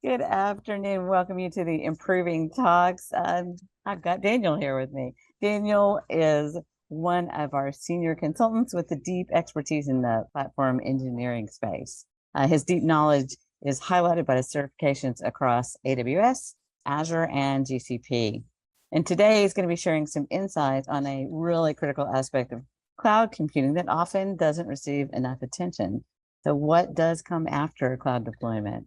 Good afternoon. Welcome you to the Improving Talks. I've got Daniel here with me. Daniel is one of our senior consultants with the deep expertise in the platform engineering space. His deep knowledge is highlighted by the certifications across AWS, Azure, and GCP. And today he's going to be sharing some insights on a really critical aspect of cloud computing that often doesn't receive enough attention. So what does come after cloud deployment?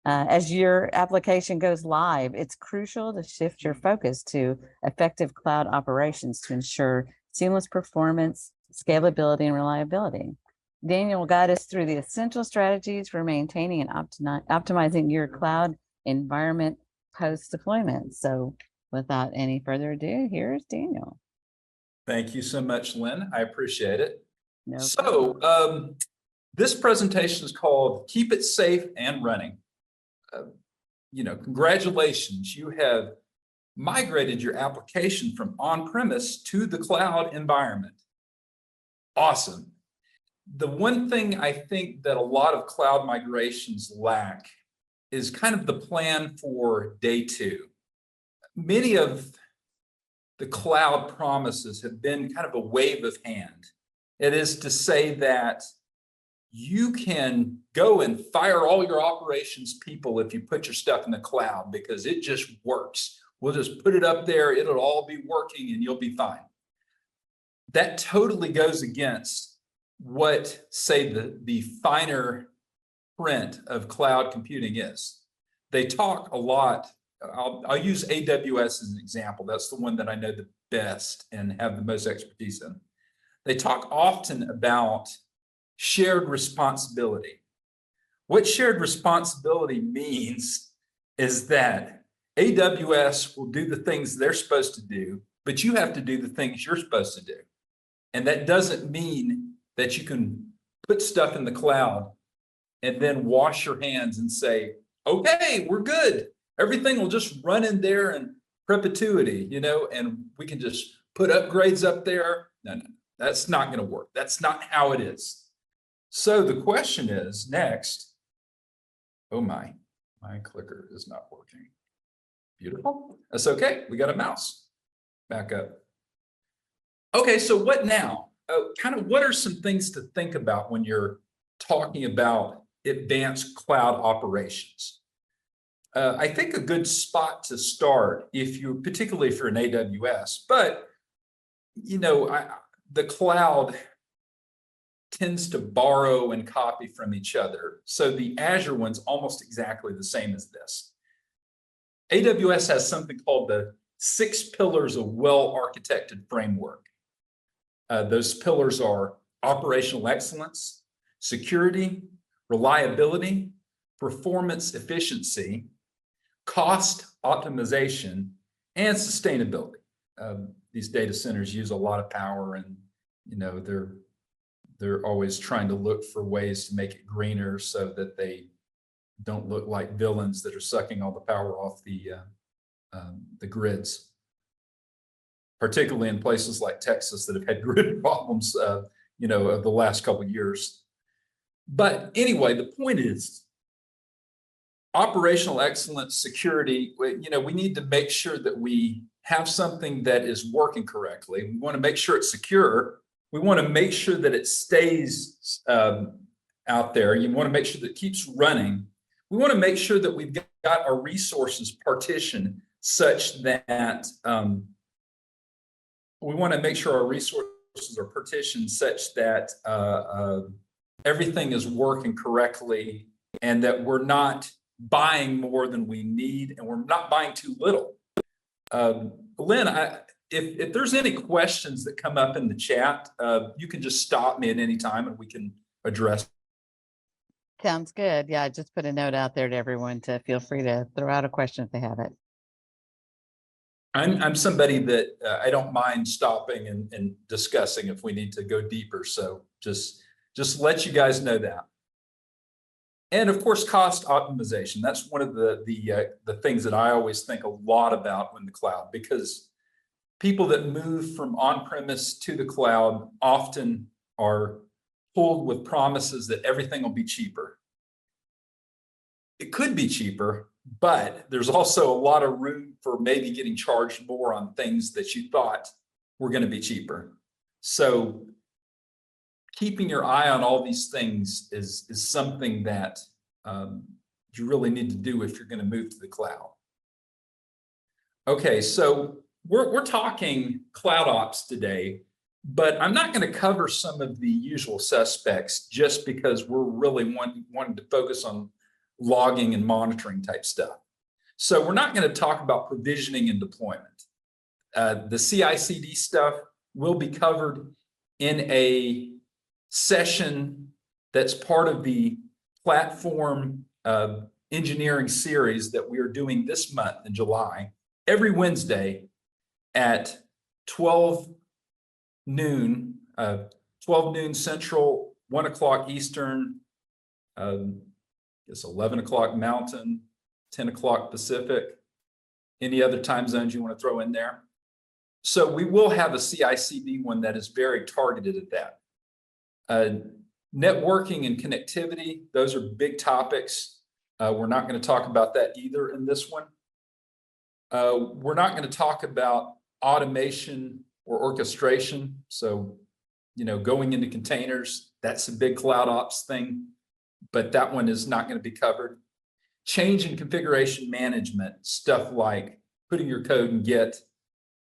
As your application goes live, it's crucial to shift your focus to effective cloud operations to ensure seamless performance, scalability, and reliability. Daniel will guide us through the essential strategies for maintaining and optimizing your cloud environment post-deployment. So without any further ado, here's Daniel. Thank you so much, Lynn. I appreciate it. No This presentation is called Keep It Safe and Running. Congratulations, you have migrated your application from on-premise to the cloud environment. Awesome. The one thing I think that a lot of cloud migrations lack is kind of the plan for day two. Many of the cloud promises have been kind of a wave of hand. It is to say that you can go and fire all your operations people if you put your stuff in the cloud because it just works. We'll just put it up there, it'll all be working and you'll be fine. That totally goes against what, say, the finer print of cloud computing is. They talk a lot. I'll use AWS as an example. That's the one that I know the best and have the most expertise in. They talk often about shared responsibility. What shared responsibility means is that AWS will do the things they're supposed to do, but you have to do the things you're supposed to do. And that doesn't mean that you can put stuff in the cloud and then wash your hands and say, okay, we're good. Everything will just run in there in perpetuity, and we can just put upgrades up there. No, that's not going to work. That's not how it is. So the question is next, oh my clicker is not working. Beautiful. That's okay. We got a mouse. Back up. Okay, so what now? What are some things to think about when you're talking about advanced cloud operations? I think a good spot to start, particularly if you're in AWS, but the cloud tends to borrow and copy from each other. So the Azure one's almost exactly the same as this. AWS has something called the 6 pillars of well-architected framework. Those pillars are operational excellence, security, reliability, performance efficiency, cost optimization, and sustainability. These data centers use a lot of power, and they're always trying to look for ways to make it greener so that they don't look like villains that are sucking all the power off the grids, particularly in places like Texas that have had grid problems, of the last couple of years. But anyway, the point is operational excellence, security. We need to make sure that we have something that is working correctly. We want to make sure it's secure. We want to make sure that it stays out there. You want to make sure that it keeps running. We want to make sure that we've got our resources partitioned such that everything is working correctly and that we're not buying more than we need and we're not buying too little. Lynn, if there's any questions that come up in the chat, you can just stop me at any time and we can address. Sounds good. Yeah, I just put a note out there to everyone to feel free to throw out a question if they have it. I'm somebody that I don't mind stopping and discussing if we need to go deeper. So just let you guys know that. And of course, cost optimization. That's one of the things that I always think a lot about in the cloud, because people that move from on-premise to the cloud often are pulled with promises that everything will be cheaper. It could be cheaper, but there's also a lot of room for maybe getting charged more on things that you thought were going to be cheaper. So keeping your eye on all these things is something that you really need to do if you're going to move to the cloud. Okay, so we're talking cloud ops today, but I'm not going to cover some of the usual suspects just because we're really wanting to focus on logging and monitoring type stuff. So we're not going to talk about provisioning and deployment. The CI/CD stuff will be covered in a session that's part of the platform engineering series that we are doing this month in July, every Wednesday at 12 noon Central, 1 o'clock Eastern, it's 11 o'clock Mountain, 10 o'clock Pacific, any other time zones you want to throw in there. So we will have a CI/CD one that is very targeted at that. Networking and connectivity, those are big topics. We're not going to talk about that either in this one. We're not going to talk about automation or orchestration. So, going into containers, that's a big cloud ops thing, but that one is not going to be covered. Change and configuration management, stuff like putting your code in Git,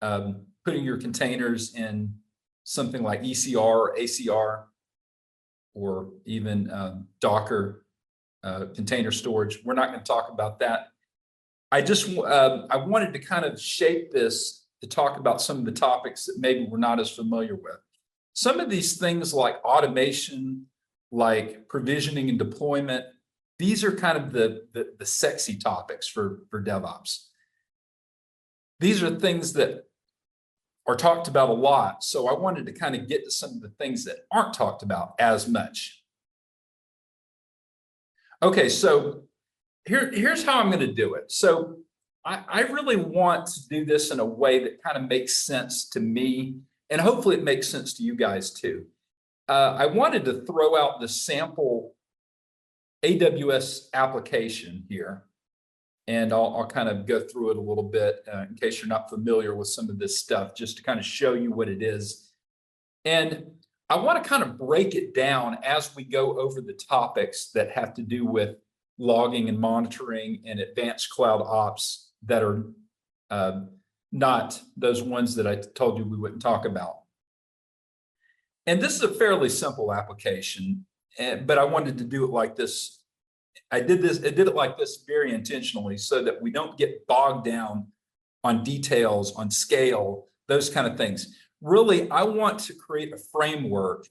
putting your containers in something like ECR or ACR, or even Docker container storage. We're not going to talk about that. I wanted to kind of shape this to talk about some of the topics that maybe we're not as familiar with. Some of these things like automation, like provisioning and deployment, these are kind of the sexy topics for DevOps. These are things that are talked about a lot. So I wanted to kind of get to some of the things that aren't talked about as much. Okay, so here's how I'm going to do it. So I really want to do this in a way that kind of makes sense to me, and hopefully it makes sense to you guys too. I wanted to throw out the sample AWS application here, and I'll kind of go through it a little bit in case you're not familiar with some of this stuff, just to kind of show you what it is. And I want to kind of break it down as we go over the topics that have to do with logging and monitoring and advanced cloud ops that are not those ones that I told you we wouldn't talk about. And this is a fairly simple application, but I wanted to do it like this. I did it like this very intentionally so that we don't get bogged down on details, on scale, those kind of things. Really, I want to create a framework.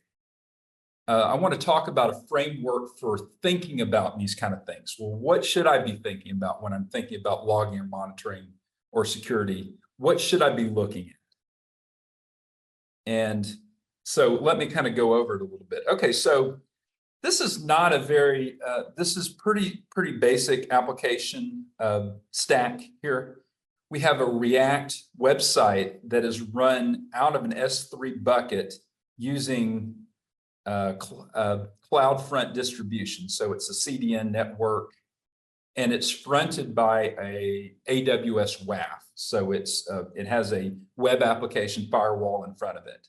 I want to talk about a framework for thinking about these kind of things. Well, what should I be thinking about when I'm thinking about logging or monitoring or security? What should I be looking at? And so let me kind of go over it a little bit. Okay, so this is not a very, this is pretty basic application stack here. We have a React website that is run out of an S3 bucket using CloudFront distribution. So it's a CDN network, and it's fronted by a AWS WAF. So it has a web application firewall in front of it.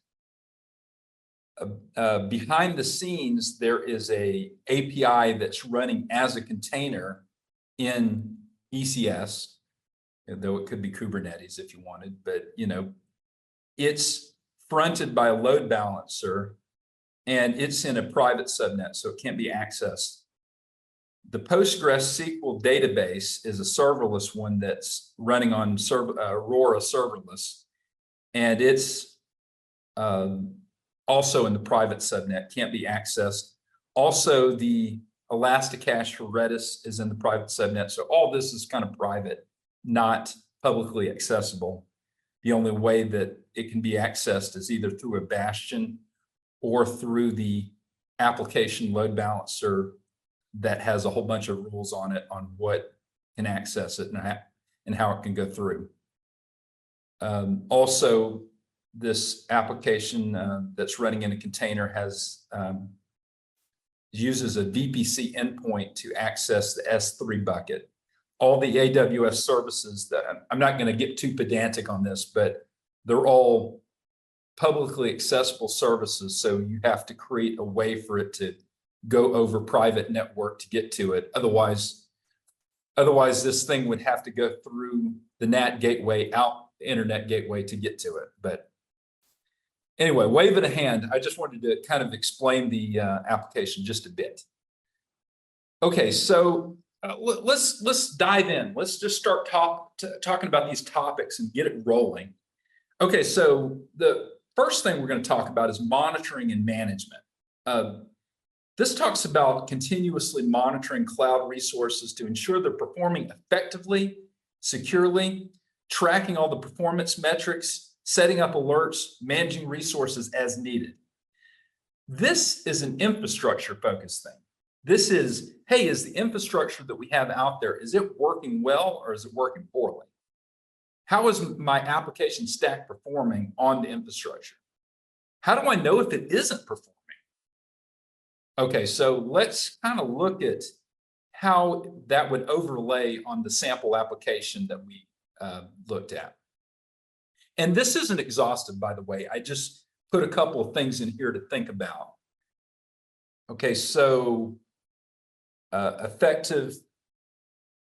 Behind the scenes, there is a API that's running as a container in ECS, though it could be Kubernetes if you wanted, but it's fronted by a load balancer, and it's in a private subnet, so it can't be accessed. The PostgreSQL database is a serverless one that's running on Aurora serverless, and it's also in the private subnet, can't be accessed. Also, the Elasticache for Redis is in the private subnet. So all this is kind of private, not publicly accessible. The only way that it can be accessed is either through a bastion or through the application load balancer that has a whole bunch of rules on it on what can access it and how it can go through. Also, this application that's running in a container uses a VPC endpoint to access the S3 bucket. All the AWS services that I'm not going to get too pedantic on this, but they're all publicly accessible services. So you have to create a way for it to go over private network to get to it. Otherwise this thing would have to go through the NAT gateway, out the internet gateway to get to it. But anyway, wave of the hand. I just wanted to kind of explain the application just a bit. Okay, so let's dive in. Let's just start talking about these topics and get it rolling. Okay, so the first thing we're going to talk about is monitoring and management. This talks about continuously monitoring cloud resources to ensure they're performing effectively, securely, tracking all the performance metrics, setting up alerts, managing resources as needed. This is an infrastructure-focused thing. This is, hey, is the infrastructure that we have out there, is it working well or is it working poorly? How is my application stack performing on the infrastructure? How do I know if it isn't performing? Okay, so let's kind of look at how that would overlay on the sample application that we looked at. And this isn't exhaustive, by the way. I just put a couple of things in here to think about. Okay, so effective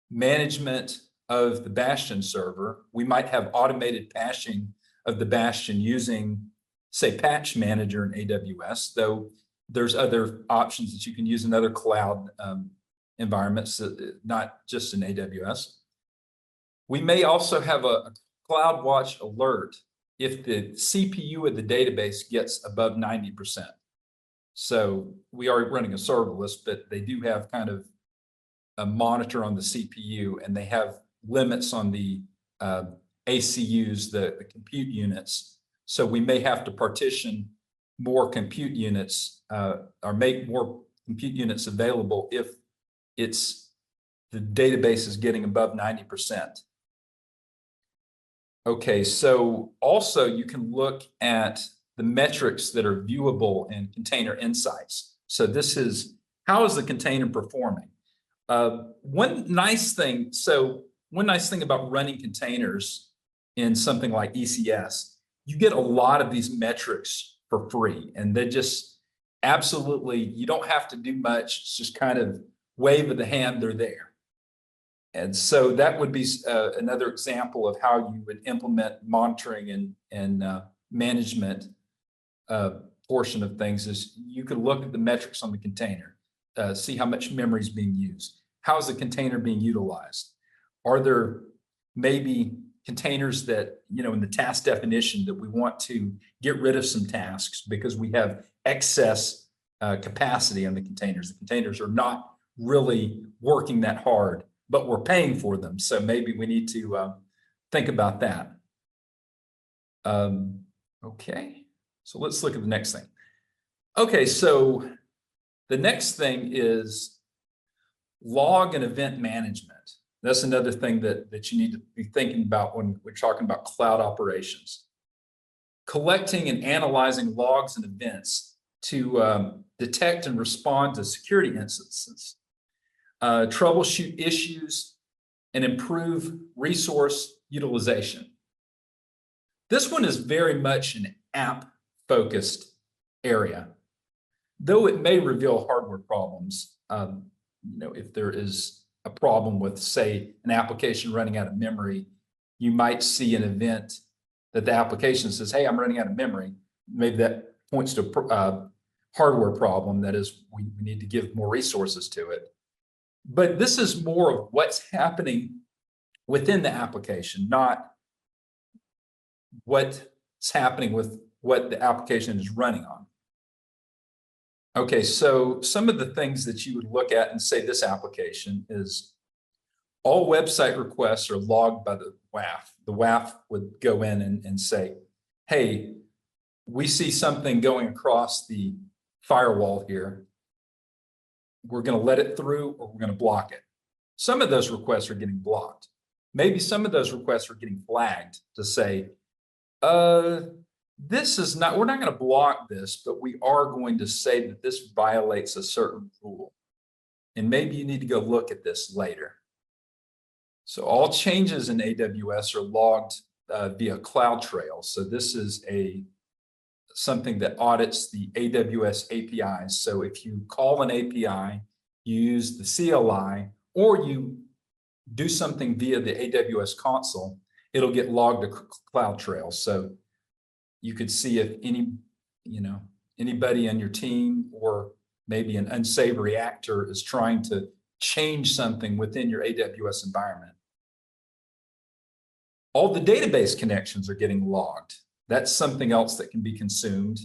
management of the Bastion server. We might have automated patching of the Bastion using, say, Patch Manager in AWS, though there's other options that you can use in other cloud environments, not just in AWS. We may also have a CloudWatch alert if the CPU of the database gets above 90%. So we are running a serverless, but they do have kind of a monitor on the CPU, and they have limits on the ACUs, the compute units. So we may have to partition more compute units or make more compute units available if the database is getting above 90%. Okay, so also you can look at the metrics that are viewable in Container Insights. So this is, how is the container performing? One nice thing about running containers in something like ECS, you get a lot of these metrics for free, and they just absolutely, you don't have to do much. It's just kind of wave of the hand, they're there. And so that would be another example of how you would implement monitoring and management portion of things. Is you could look at the metrics on the container, see how much memory is being used. How is the container being utilized? Are there maybe containers that, in the task definition that we want to get rid of some tasks because we have excess capacity on the containers? The containers are not really working that hard, but we're paying for them. So maybe we need to think about that. Okay, so let's look at the next thing. Okay, so the next thing is log and event management. That's another thing that you need to be thinking about when we're talking about cloud operations. Collecting and analyzing logs and events to detect and respond to security instances, troubleshoot issues, and improve resource utilization. This one is very much an app-focused area, though it may reveal hardware problems. If there is a problem with, say, an application running out of memory, you might see an event that the application says, hey, I'm running out of memory. Maybe that points to a hardware problem. That is, we need to give more resources to it. But this is more of what's happening within the application, not what's happening with what the application is running on. Okay, so some of the things that you would look at and say this application is all website requests are logged by the WAF. The WAF would go in and say, hey, we see something going across the firewall here. We're going to let it through or we're going to block it. Some of those requests are getting blocked. maybe some of those requests are getting flagged to say, this is not, we're not going to block this, but we are going to say that this violates a certain rule. And maybe you need to go look at this later. So all changes in AWS are logged via CloudTrail. So this is something that audits the AWS APIs. So if you call an API, you use the CLI, or you do something via the AWS console, it'll get logged to CloudTrail. So you could see if anybody on your team or maybe an unsavory actor is trying to change something within your AWS environment. All the database connections are getting logged. That's something else that can be consumed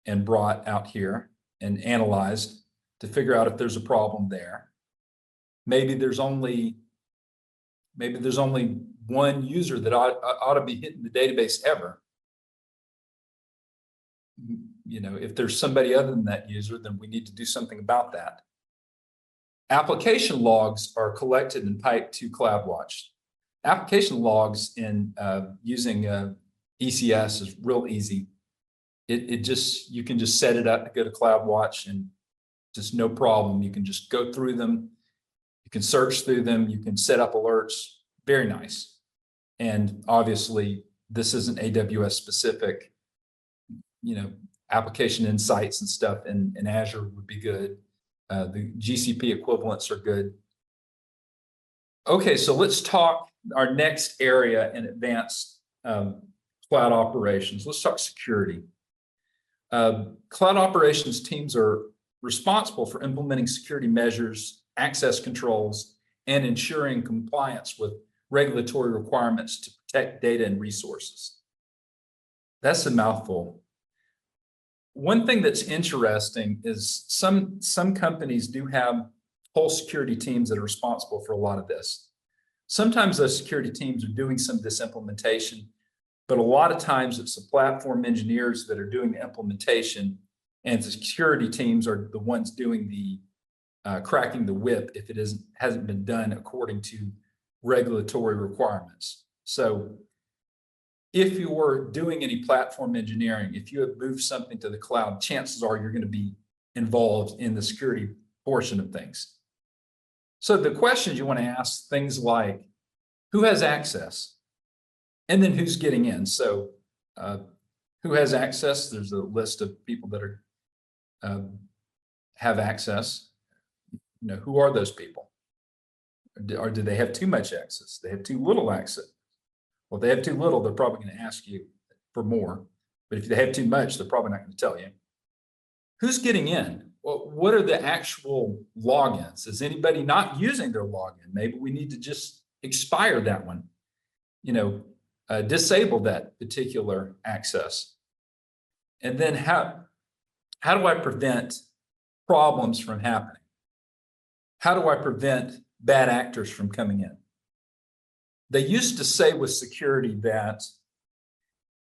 and brought out here and analyzed to figure out if there's a problem there. Maybe there's only one user that ought to be hitting the database ever. If there's somebody other than that user, then we need to do something about that. Application logs are collected and piped to CloudWatch. Application logs in using ECS is real easy. You can just set it up to go to CloudWatch and just no problem. You can just go through them. You can search through them. You can set up alerts. Very nice. And obviously, this isn't AWS specific. Application insights and stuff in Azure would be good. The GCP equivalents are good. Okay, so let's talk our next area in advanced cloud operations. Let's talk security. Cloud operations teams are responsible for implementing security measures, access controls, and ensuring compliance with regulatory requirements to protect data and resources. That's a mouthful. One thing that's interesting is some companies do have whole security teams that are responsible for a lot of this. Sometimes those security teams are doing some of this implementation, but a lot of times it's the platform engineers that are doing the implementation, and the security teams are the ones doing the cracking the whip if it hasn't been done according to regulatory requirements. So if you were doing any platform engineering, if you have moved something to the cloud, chances are you're going to be involved in the security portion of things. So the questions you want to ask, things like, who has access? And then who's getting in? So who has access? There's a list of people that have access. Who are those people? Or do they have too much access? They have too little access. Well, if they have too little, they're probably going to ask you for more. But if they have too much, they're probably not going to tell you. Who's getting in? Well, what are the actual logins? Is anybody not using their login? Maybe we need to just expire that one. Disable that particular access. And then how do I prevent problems from happening? How do I prevent bad actors from coming in? They used to say with security that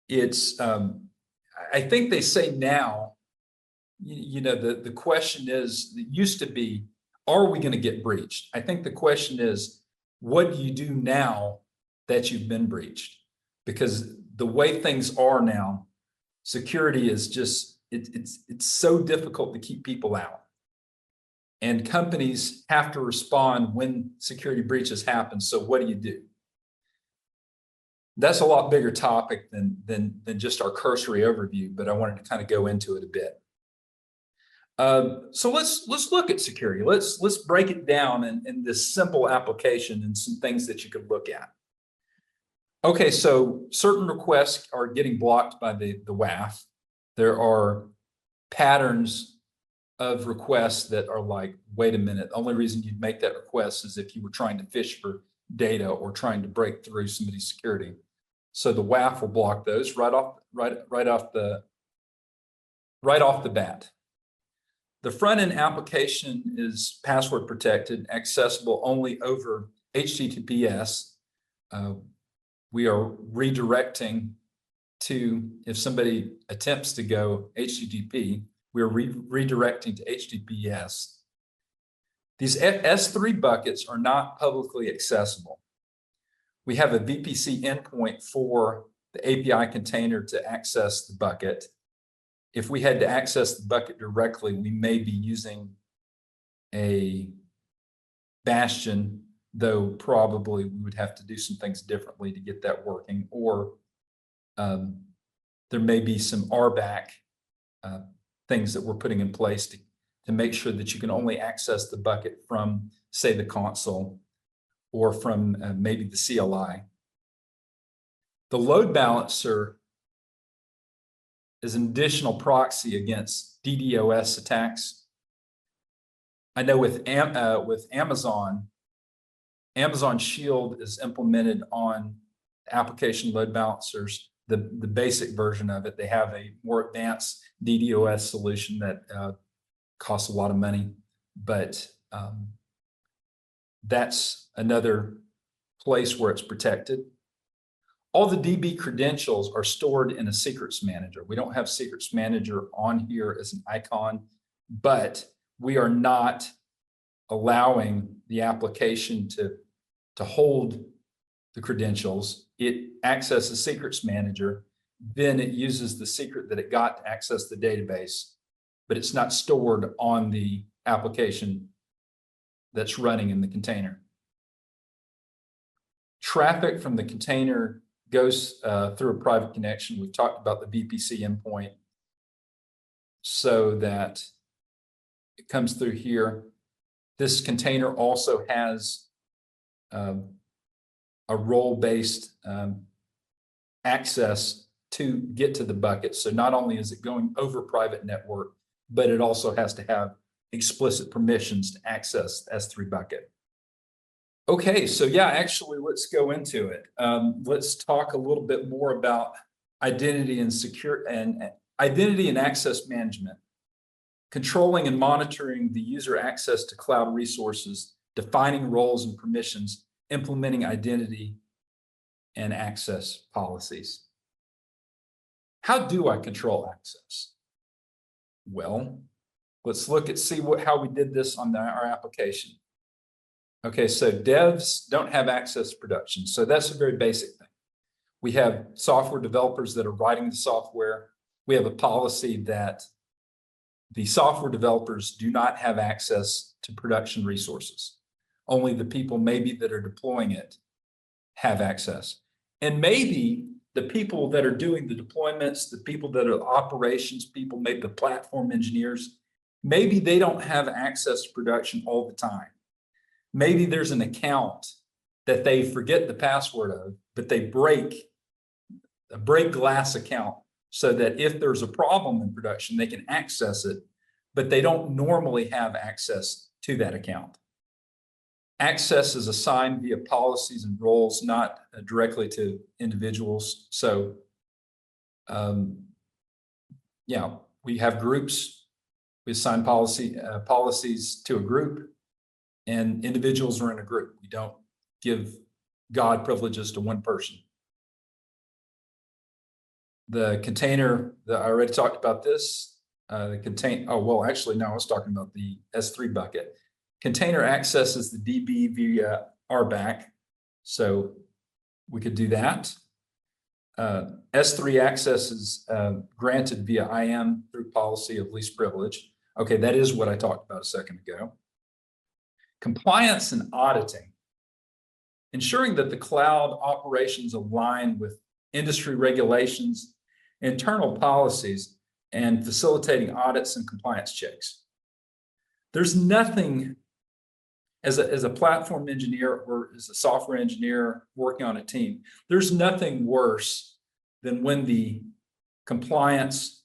it's, I think they say now, the question is, it used to be, are we going to get breached? I think the question is, what do you do now that you've been breached? Because the way things are now, security is just, it's so difficult to keep people out. And companies have to respond when security breaches happen. So what do? That's a lot bigger topic than just our cursory overview, but I wanted to kind of go into it a bit. So let's look at security. Let's break it down in this simple application and some things that you could look at. Okay, so certain requests are getting blocked by the WAF. There are patterns of requests that are like, wait a minute, the only reason you'd make that request is if you were trying to fish for data or trying to break through somebody's security. So the WAF will block those right off the bat. The front-end application is password protected, accessible only over HTTPS. We are redirecting to, if somebody attempts to go HTTP, we're redirecting to HTTPS. These S3 buckets are not publicly accessible. we have a VPC endpoint for the API container to access the bucket. If we had to access the bucket directly, we may be using a bastion, though probably we would have to do some things differently to get that working, or there may be some RBAC things that we're putting in place to make sure that you can only access the bucket from, say, the console or from maybe the CLI. The load balancer is an additional proxy against DDoS attacks. I know with Amazon Shield is implemented on application load balancers, the basic version of it. They have a more advanced DDoS solution that costs a lot of money, but that's another place where it's protected. All the DB credentials are stored in a secrets manager. We don't have secrets manager on here as an icon, but we are not allowing the application to hold the credentials. It accesses secrets manager, then it uses the secret that it got to access the database, but it's not stored on the application that's running in the container. Traffic from the container goes through a private connection. We've talked about the VPC endpoint so that it comes through here. This container also has a role-based access to get to the bucket. So not only is it going over private network, but it also has to have explicit permissions to access the S3 bucket. Okay, so yeah, actually, let's go into it. Let's talk a little bit more about identity and identity and access management, controlling and monitoring the user access to cloud resources, defining roles and permissions, implementing identity and access policies. How do I control access? Well, let's look at how we did this on our application. Okay, so devs don't have access to production. So that's a very basic thing. We have software developers that are writing the software. We have a policy that the software developers do not have access to production resources. Only the people maybe that are deploying it have access. And maybe the people that are doing the deployments, the people that are operations people, maybe the platform engineers, maybe they don't have access to production all the time. Maybe there's an account that they forget the password of, but they break a break glass account so that if there's a problem in production, they can access it, but they don't normally have access to that account. Access is assigned via policies and roles, not directly to individuals. So, yeah, we have groups. We assign policies to a group, and individuals are in a group. We don't give God privileges to one person. The container, I already talked about this. Actually, no, I was talking about the S3 bucket. Container accesses the DB via RBAC, so we could do that. S3 access is granted via IAM through policy of least privilege. Okay, that is what I talked about a second ago. Compliance and auditing. Ensuring that the cloud operations align with industry regulations, internal policies, and facilitating audits and compliance checks. There's nothing, as a platform engineer or as a software engineer working on a team, there's nothing worse than when the compliance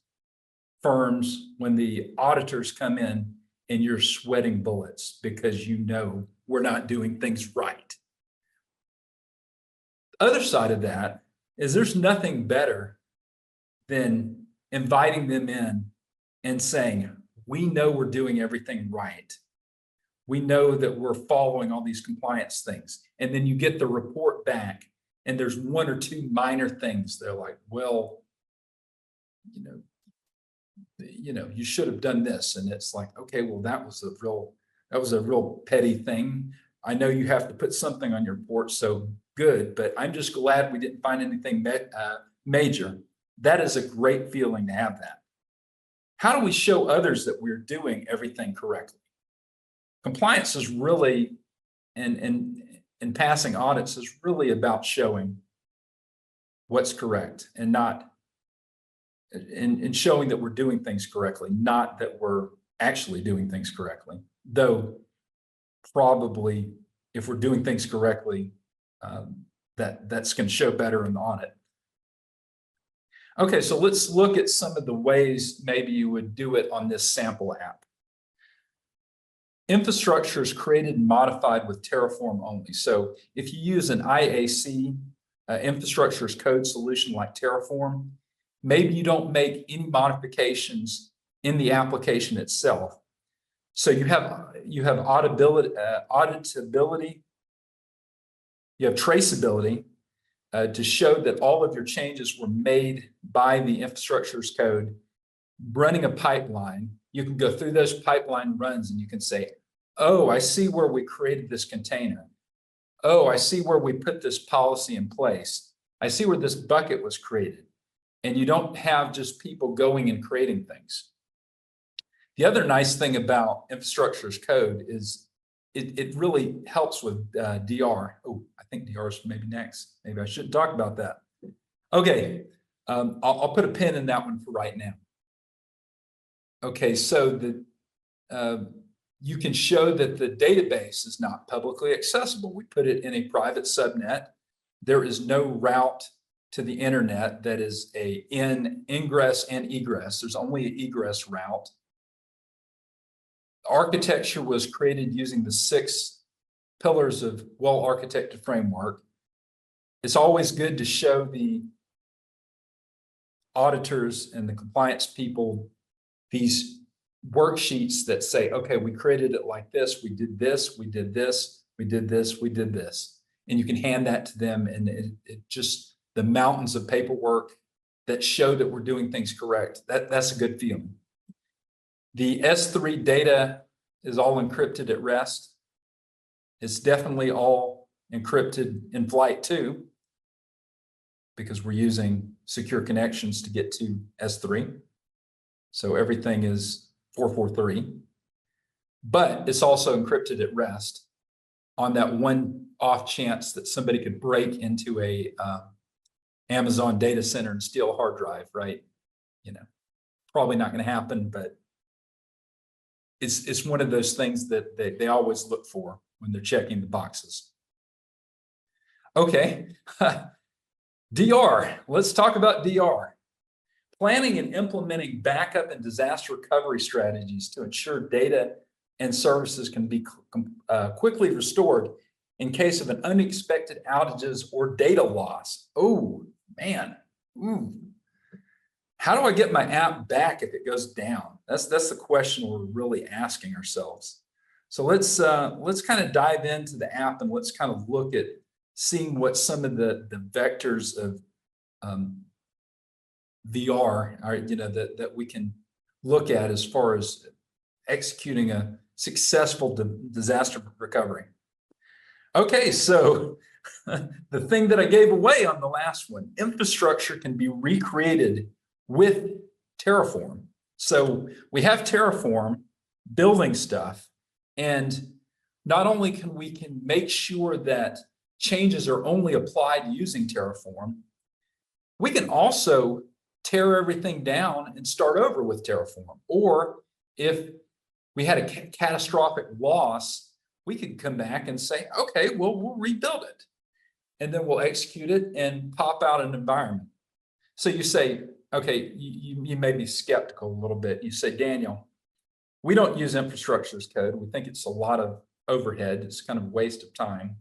firms, when the auditors come in and you're sweating bullets because you know we're not doing things right. The other side of that is there's nothing better than inviting them in and saying, we know we're doing everything right. We know that we're following all these compliance things. And then you get the report back and there's one or two minor things. They're like, well, you should have done this. And it's like, okay, well, that was a real petty thing. I know you have to put something on your report. So good, but I'm just glad we didn't find anything major. That is a great feeling to have that. How do we show others that we're doing everything correctly? Compliance is really, and passing audits is really about showing what's correct and not, and showing that we're doing things correctly, not that we're actually doing things correctly. Though probably if we're doing things correctly, that's going to show better in the audit. Okay, so let's look at some of the ways maybe you would do it on this sample app. Infrastructure is created and modified with Terraform only. So if you use an IAC, infrastructure as code solution like Terraform, maybe you don't make any modifications in the application itself. So you have auditability, you have traceability to show that all of your changes were made by the infrastructure as code. Running a pipeline, you can go through those pipeline runs and you can say, oh, I see where we created this container. Oh, I see where we put this policy in place. I see where this bucket was created. And you don't have just people going and creating things. The other nice thing about infrastructure as code is it really helps with DR. Oh, I think DR is maybe next. Maybe I should talk about that. Okay, I'll put a pin in that one for right now. Okay, so you can show that the database is not publicly accessible. We put it in a private subnet. There is no route to the internet that is a ingress and egress. There's only an egress route. Architecture was created using the 6 pillars of well-architected framework. It's always good to show the auditors and the compliance people these worksheets that say, okay, we created it like this, we did this, we did this, we did this, we did this. And you can hand that to them, and it just, the mountains of paperwork that show that we're doing things correct, that's a good feeling. The S3 data is all encrypted at rest. It's definitely all encrypted in flight too, because we're using secure connections to get to S3. So everything is 443, but it's also encrypted at rest on that one off chance that somebody could break into a Amazon data center and steal a hard drive, right? You know, probably not going to happen, but it's one of those things that they always look for when they're checking the boxes. Okay, DR, let's talk about DR. Planning and implementing backup and disaster recovery strategies to ensure data and services can be quickly restored in case of an unexpected outages or data loss. Oh, man. Ooh. How do I get my app back if it goes down? That's the question we're really asking ourselves. So let's kind of dive into the app and let's kind of look at seeing what some of the vectors of VR are, you know, that we can look at as far as executing a successful disaster recovery. Okay, so the thing that I gave away on the last one, infrastructure can be recreated with Terraform. So we have Terraform building stuff, and not only can we make sure that changes are only applied using Terraform, we can also tear everything down and start over with Terraform. Or if we had a catastrophic loss, we could come back and say, okay, well, we'll rebuild it. And then we'll execute it and pop out an environment. So you say, okay, you may be skeptical a little bit. You say, Daniel, we don't use infrastructure as code. We think it's a lot of overhead. It's kind of a waste of time.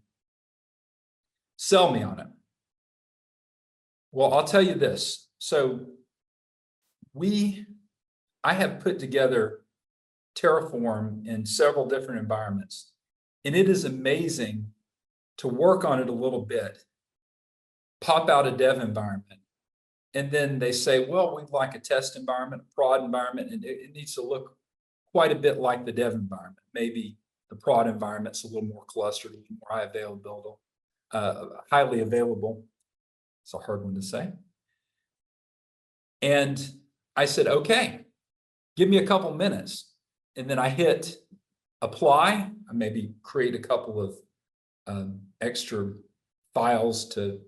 Sell me on it. Well, I'll tell you this. So I have put together Terraform in several different environments, and it is amazing to work on it a little bit, pop out a dev environment, and then they say, well, we'd like a test environment, a prod environment, and it needs to look quite a bit like the dev environment. Maybe the prod environment's a little more clustered, a little more high highly available. It's a hard one to say. And I said, okay, give me a couple minutes. And then I hit apply. I maybe create a couple of extra files to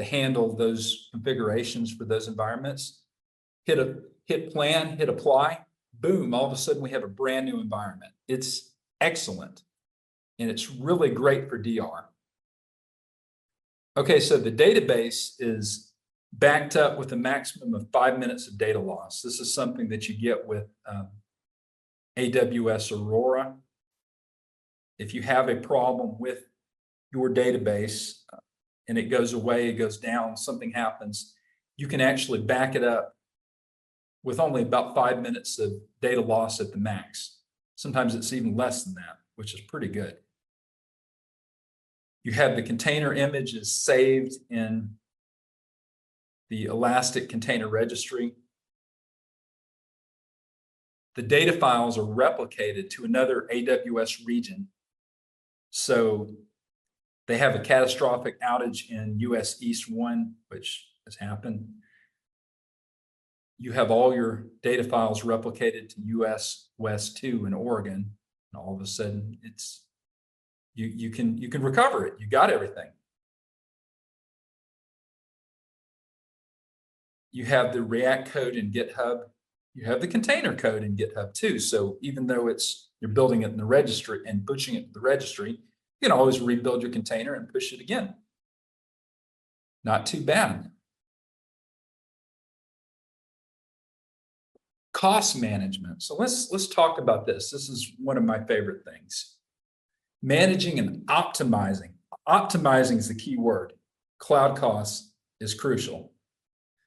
handle those configurations for those environments. Hit plan, hit apply, boom, all of a sudden we have a brand new environment. It's excellent. And it's really great for DR. Okay, so the database is backed up with a maximum of 5 minutes of data loss. This is something that you get with AWS Aurora. If you have a problem with your database and it goes away, it goes down, something happens, you can actually back it up with only about 5 minutes of data loss at the max. Sometimes it's even less than that, which is pretty good. You have the container images saved in the Elastic Container Registry. The data files are replicated to another AWS region. So they have a catastrophic outage in US East 1, which has happened. You have all your data files replicated to US West 2 in Oregon, and all of a sudden it's you can recover it. You got everything. You have the React code in GitHub. You have the container code in GitHub too. So even though you're building it in the registry and pushing it to the registry, you can always rebuild your container and push it again. Not too bad. Cost management. So let's talk about this. This is one of my favorite things. Managing and optimizing. Optimizing is the key word. Cloud costs is crucial.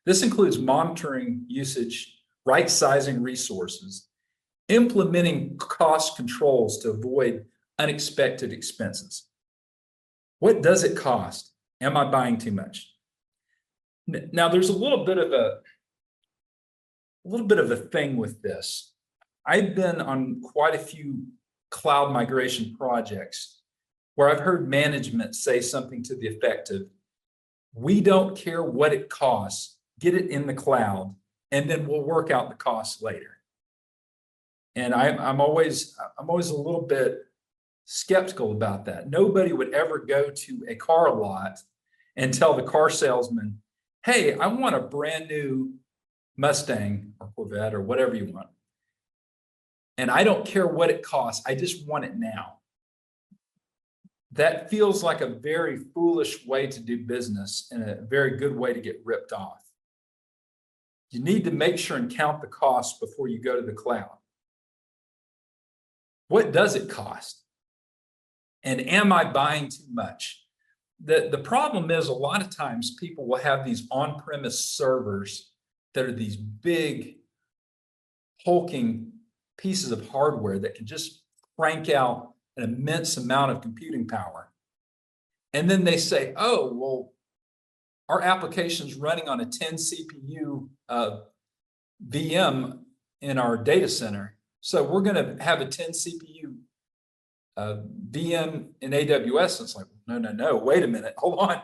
This includes monitoring usage, right-sizing resources, implementing cost controls to avoid unexpected expenses. What does it cost? Am I buying too much? Now, there's a little bit of a thing with this. I've been on quite a few cloud migration projects where I've heard management say something to the effect of, we don't care what it costs, get it in the cloud, and then we'll work out the costs later. And I'm always a little bit skeptical about that. Nobody would ever go to a car lot and tell the car salesman, hey, I want a brand new Mustang or Corvette or whatever you want. And I don't care what it costs. I just want it now. That feels like a very foolish way to do business and a very good way to get ripped off. You need to make sure and count the costs before you go to the cloud. What does it cost? And am I buying too much? The problem is a lot of times people will have these on-premise servers that are these big, hulking pieces of hardware that can just crank out an immense amount of computing power. And then they say, oh, well, our application's running on a 10 CPU VM in our data center. So we're going to have a 10 CPU VM in AWS. It's like, no, wait a minute, hold on.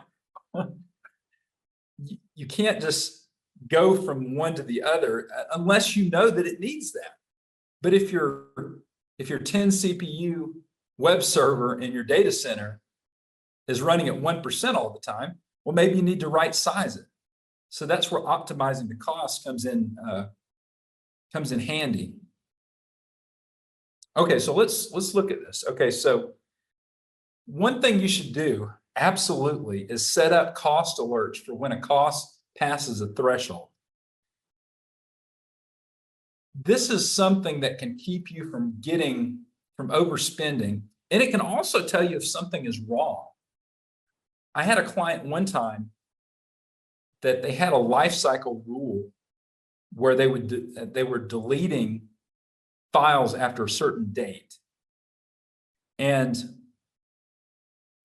You can't just go from one to the other unless you know that it needs that. But if your 10 CPU web server in your data center is running at 1% all the time, well, maybe you need to right size it. So that's where optimizing the cost comes in handy. Okay, so let's look at this. Okay, so one thing you should do absolutely is set up cost alerts for when a cost passes a threshold. This is something that can keep you from overspending, and it can also tell you if something is wrong. I had a client one time that they had a life cycle rule where they were deleting files after a certain date, and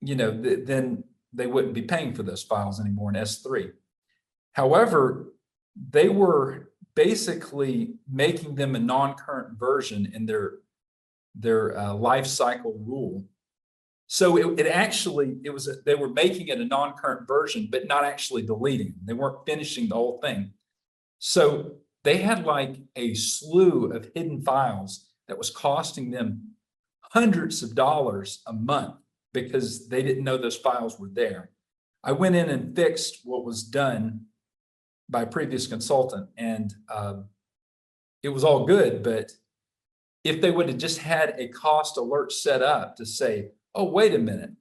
then they wouldn't be paying for those files anymore in S3. However, they were basically making them a non-current version in their life cycle rule. So it actually, they were making it a non-current version, but not actually deleting. They weren't finishing the whole thing. So they had like a slew of hidden files that was costing them hundreds of dollars a month because they didn't know those files were there. I went in and fixed what was done by a previous consultant, and it was all good. But if they would have just had a cost alert set up to say, oh, wait a minute,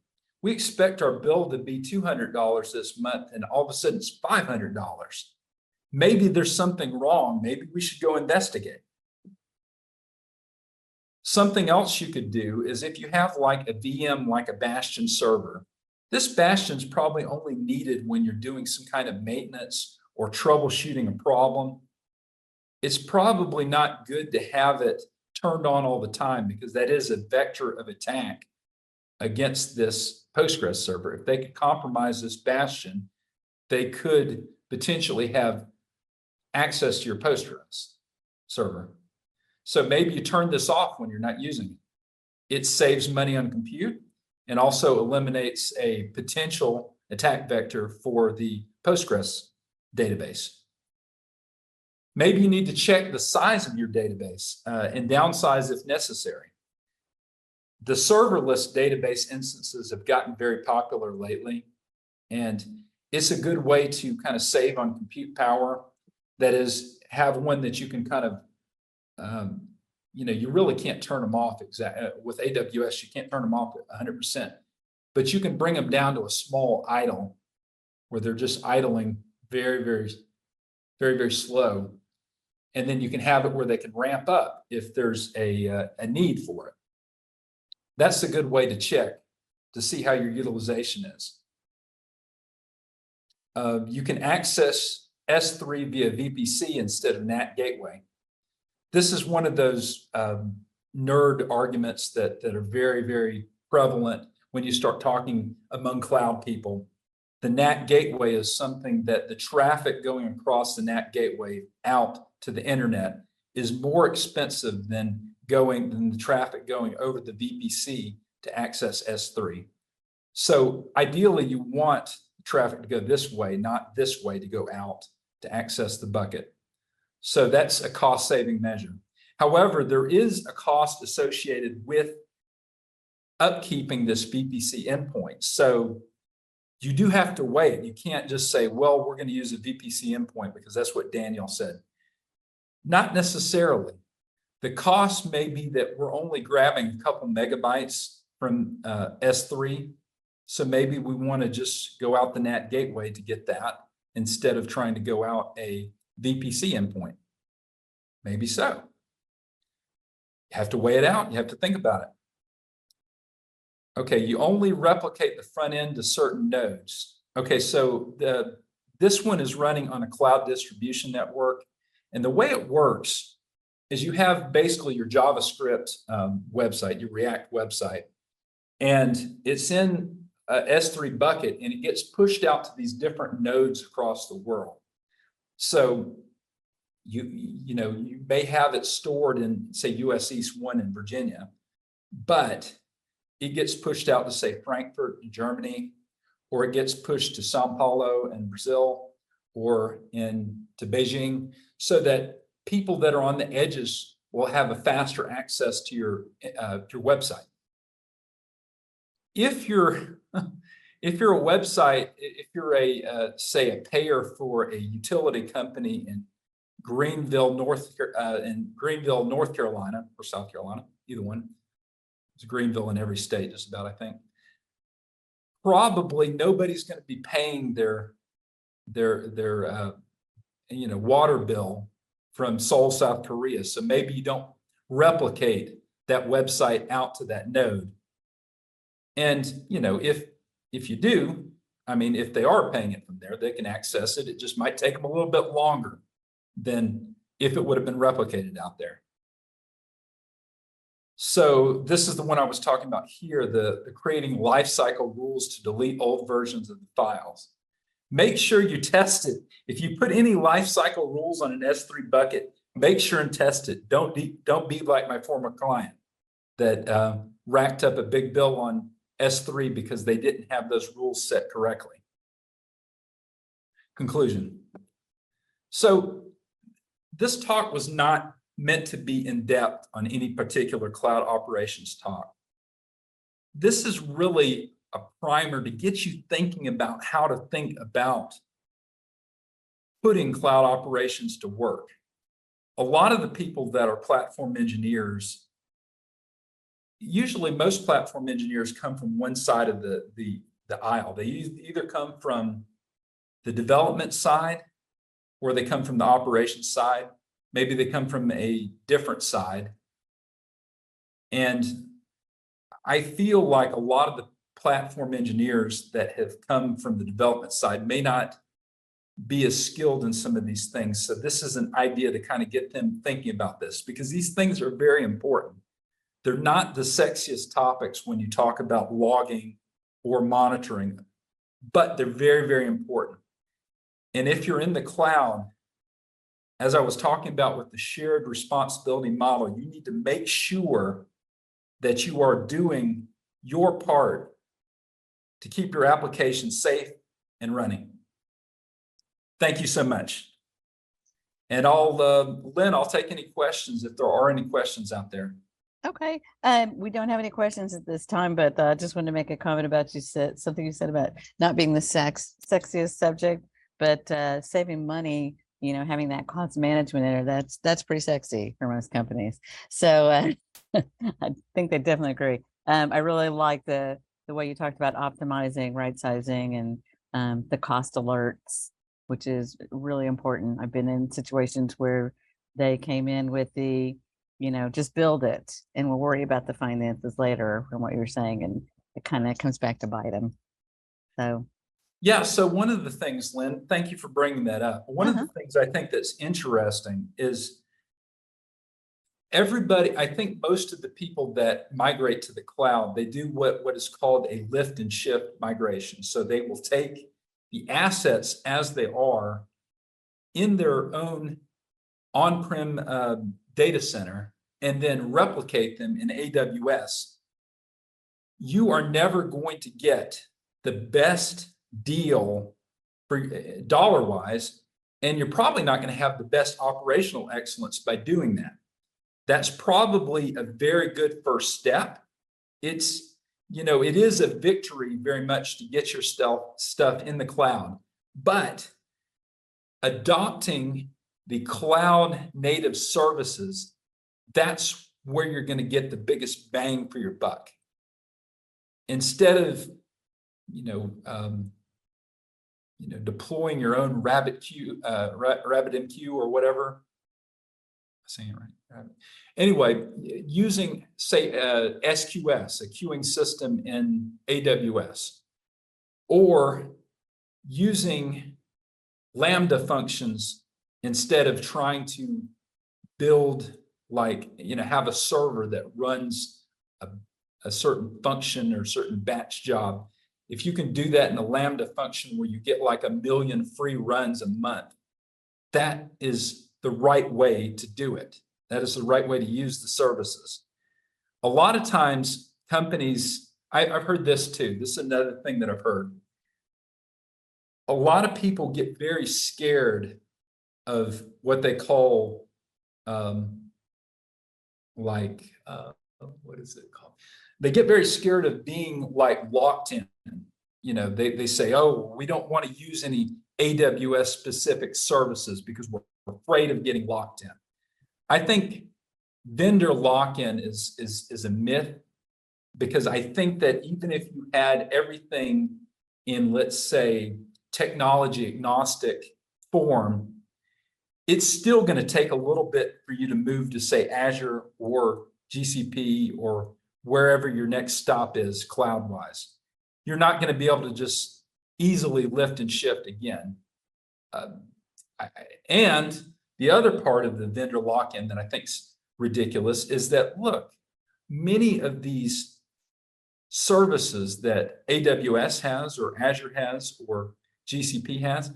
we expect our bill to be $200 this month, and all of a sudden it's $500. Maybe there's something wrong. Maybe we should go investigate. Something else you could do is if you have like a VM, like a Bastion server, this Bastion's probably only needed when you're doing some kind of maintenance or troubleshooting a problem. It's probably not good to have it turned on all the time because that is a vector of attack against this Postgres server. If they could compromise this Bastion, they could potentially have access to your Postgres server. So maybe you turn this off when you're not using it. It saves money on compute and also eliminates a potential attack vector for the Postgres database. Maybe you need to check the size of your database and downsize if necessary. The serverless database instances have gotten very popular lately, and it's a good way to kind of save on compute power. That is, have one that you can kind of, you really can't turn them off with AWS. You can't turn them off at 100%, but you can bring them down to a small idle where they're just idling very, very, very, very slow. And then you can have it where they can ramp up if there's a need for it. That's a good way to check to see how your utilization is. You can access S3 via VPC instead of NAT gateway. This is one of those nerd arguments that are very, very prevalent when you start talking among cloud people. The NAT gateway is something that the traffic going across the NAT gateway out to the internet is more expensive than the traffic going over the VPC to access S3. So ideally you want traffic to go this way, not this way to go out to access the bucket. So that's a cost saving measure. However, there is a cost associated with upkeeping this VPC endpoint. So you do have to weigh it. You can't just say, well, we're going to use a VPC endpoint because that's what Daniel said. Not necessarily. The cost may be that we're only grabbing a couple megabytes from S3. So maybe we want to just go out the NAT gateway to get that instead of trying to go out a VPC endpoint. Maybe so. You have to weigh it out. You have to think about it. Okay, you only replicate the front end to certain nodes. Okay, so this one is running on a cloud distribution network. And the way it works is you have basically your JavaScript website, your React website, and it's in a S3 bucket and it gets pushed out to these different nodes across the world. So you may have it stored in, say, US East 1 in Virginia, but it gets pushed out to, say, Frankfurt in Germany, or it gets pushed to Sao Paulo in Brazil, or to Beijing, so that people that are on the edges will have a faster access to your website. If you're a website, if you're say a payer for a utility company in Greenville, North Carolina, or South Carolina, either one. It's Greenville in every state, just about, I think. Probably nobody's going to be paying their water bill from Seoul, South Korea. So maybe you don't replicate that website out to that node. And if you do, I mean, if they are paying it from there, they can access it. It just might take them a little bit longer than if it would have been replicated out there. So this is the one I was talking about here, the creating lifecycle rules to delete old versions of the files. Make sure you test it. If you put any lifecycle rules on an S3 bucket, make sure and test it. Don't be like my former client that racked up a big bill on S3 because they didn't have those rules set correctly. Conclusion. So this talk was not meant to be in depth on any particular cloud operations talk. This is really a primer to get you thinking about how to think about putting cloud operations to work. A lot of the people that are platform engineers, usually most platform engineers come from one side of the aisle. They either come from the development side or they come from the operations side. Maybe they come from a different side. And I feel like a lot of the platform engineers that have come from the development side may not be as skilled in some of these things. So this is an idea to kind of get them thinking about this, because these things are very important. They're not the sexiest topics when you talk about logging or monitoring, but they're very, very important. And if you're in the cloud, as I was talking about with the shared responsibility model, you need to make sure that you are doing your part to keep your application safe and running. Thank you so much. And Lynn, I'll take any questions if there are any questions out there. Okay. We don't have any questions at this time, but I just wanted to make a comment about something you said about not being the sexiest subject, but saving money, having that cost management in there, that's pretty sexy for most companies. So I think they definitely agree. I really like the way you talked about optimizing, right sizing, and the cost alerts, which is really important. I've been in situations where they came in with the, just build it and we'll worry about the finances later, from what you're saying. And it kind of comes back to bite them. So. Yeah. So one of the things, Lynn, thank you for bringing that up. One of the things I think that's interesting is I think most of the people that migrate to the cloud, they do what is called a lift and shift migration. So they will take the assets as they are in their own on-prem data center and then replicate them in AWS. You are never going to get the best deal for dollar-wise, and you're probably not going to have the best operational excellence by doing that. That's probably a very good first step. It is a victory very much to get your stuff in the cloud, but adopting the cloud native services, that's where you're going to get the biggest bang for your buck. Instead of, deploying your own RabbitMQ or whatever. I'm saying it right. Anyway, using, say, SQS, a queuing system in AWS, or using Lambda functions instead of trying to build, have a server that runs a certain function or certain batch job. If you can do that in a Lambda function where you get like 1 million free runs a month, that is the right way to do it. That is the right way to use the services. A lot of times companies, I've heard this too. This is another thing that I've heard. A lot of people get very scared of what they call, what is it called? They get very scared of being locked in. They say, oh, we don't want to use any AWS specific services because we're afraid of getting locked in. I think vendor lock-in is a myth, because I think that even if you had everything in, let's say, technology agnostic form, it's still going to take a little bit for you to move to, say, Azure or GCP or wherever your next stop is cloud-wise. You're not going to be able to just easily lift and shift again. And the other part of the vendor lock-in that I think is ridiculous is that, look, many of these services that AWS has or Azure has or GCP has,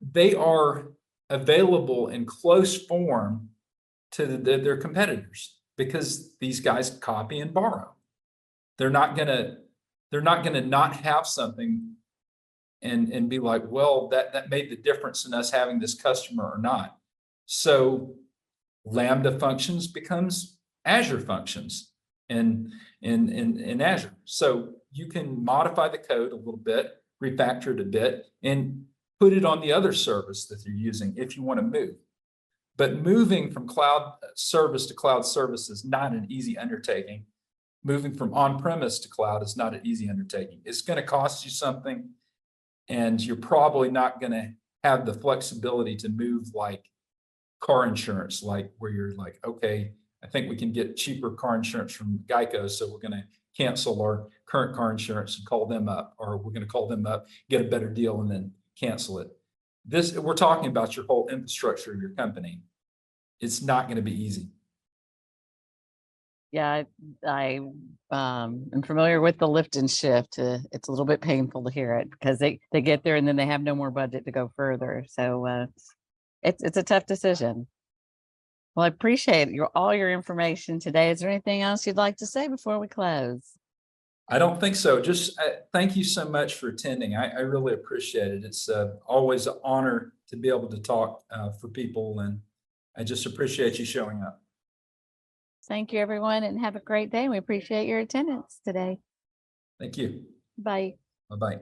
they are available in close form to their competitors because these guys copy and borrow. They're not going to they're not going to not have something and be like, well, that made the difference in us having this customer or not. So Lambda functions becomes Azure functions in Azure. So you can modify the code a little bit, refactor it a bit, and put it on the other service that you're using if you want to move. But moving from cloud service to cloud service is not an easy undertaking. Moving from on-premise to cloud is not an easy undertaking. It's going to cost you something, and you're probably not going to have the flexibility to move like car insurance, like where you're like, okay, I think we can get cheaper car insurance from Geico, so we're going to cancel our current car insurance and call them up, or we're going to call them up, get a better deal, and then cancel it. This, we're talking about your whole infrastructure of your company. It's not going to be easy. Yeah, I am familiar with the lift and shift. It's a little bit painful to hear it because they get there and then they have no more budget to go further. So it's a tough decision. Well, I appreciate all your information today. Is there anything else you'd like to say before we close? I don't think so. Just thank you so much for attending. I really appreciate it. It's always an honor to be able to talk for people, and I just appreciate you showing up. Thank you, everyone, and have a great day. We appreciate your attendance today. Thank you. Bye. Bye-bye.